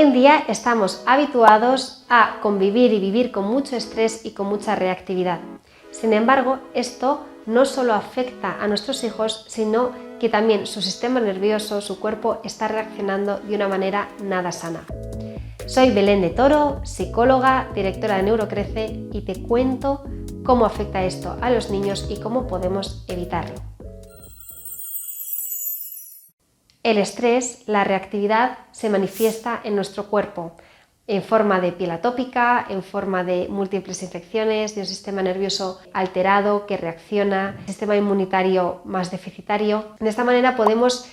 en día estamos habituados a convivir y vivir con mucho estrés y con mucha reactividad. Sin embargo, esto no solo afecta a nuestros hijos, sino que también su sistema nervioso, su cuerpo está reaccionando de una manera nada sana. Soy Belén de Toro, psicóloga, directora de Neurocrece y te cuento cómo afecta esto a los niños y cómo podemos evitarlo. El estrés, la reactividad, se manifiesta en nuestro cuerpo en forma de piel atópica, en forma de múltiples infecciones, de un sistema nervioso alterado que reacciona, sistema inmunitario más deficitario. De esta manera podemos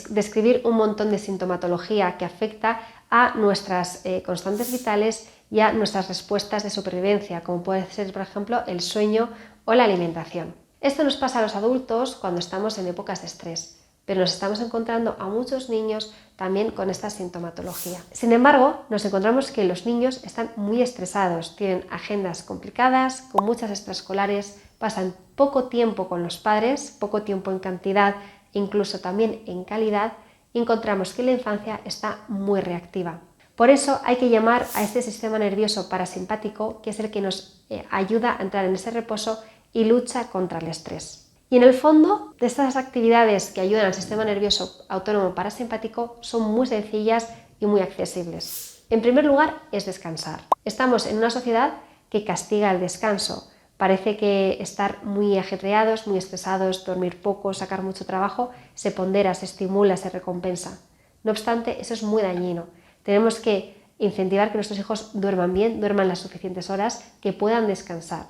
describir un montón de sintomatología que afecta a nuestras constantes vitales y a nuestras respuestas de supervivencia, como puede ser, por ejemplo, el sueño o la alimentación. Esto nos pasa a los adultos cuando estamos en épocas de estrés, pero nos estamos encontrando a muchos niños también con esta sintomatología. Sin embargo, nos encontramos que los niños están muy estresados, tienen agendas complicadas, con muchas extraescolares, pasan poco tiempo con los padres, poco tiempo en cantidad, incluso también en calidad, y encontramos que la infancia está muy reactiva. Por eso hay que llamar a este sistema nervioso parasimpático, que es el que nos ayuda a entrar en ese reposo y lucha contra el estrés. Y en el fondo, de estas actividades que ayudan al sistema nervioso autónomo parasimpático son muy sencillas y muy accesibles. En primer lugar, es descansar. Estamos en una sociedad que castiga el descanso. Parece que estar muy ajetreados, muy estresados, dormir poco, sacar mucho trabajo, se pondera, se estimula, se recompensa. No obstante, eso es muy dañino. Tenemos que incentivar que nuestros hijos duerman bien, duerman las suficientes horas, que puedan descansar.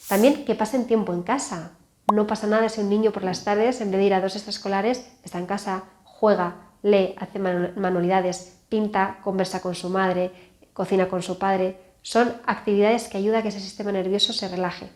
También que pasen tiempo en casa. No pasa nada si un niño por las tardes, en vez de ir a 2 extraescolares, está en casa, juega, lee, hace manualidades, pinta, conversa con su madre, cocina con su padre. Son actividades que ayudan a que ese sistema nervioso se relaje.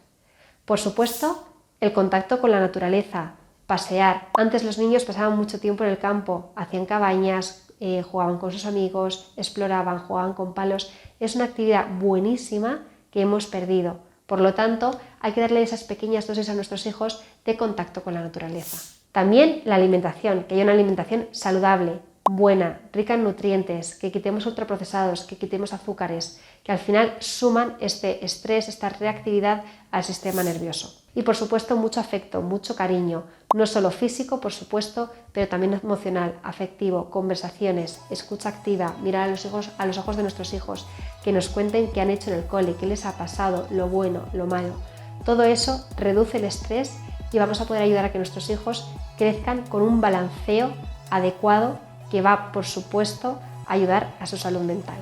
Por supuesto, el contacto con la naturaleza, pasear. Antes los niños pasaban mucho tiempo en el campo, hacían cabañas, jugaban con sus amigos, exploraban, jugaban con palos. Es una actividad buenísima que hemos perdido. Por lo tanto, hay que darle esas pequeñas dosis a nuestros hijos de contacto con la naturaleza. También la alimentación, que haya una alimentación saludable, buena, rica en nutrientes, que quitemos ultraprocesados, que quitemos azúcares, que al final suman este estrés, esta reactividad al sistema nervioso. Y por supuesto mucho afecto, mucho cariño, no solo físico, por supuesto, pero también emocional, afectivo, conversaciones, escucha activa, mirar a los ojos de nuestros hijos, que nos cuenten qué han hecho en el cole, qué les ha pasado, lo bueno, lo malo. Todo eso reduce el estrés y vamos a poder ayudar a que nuestros hijos crezcan con un balanceo adecuado que va, por supuesto, a ayudar a su salud mental.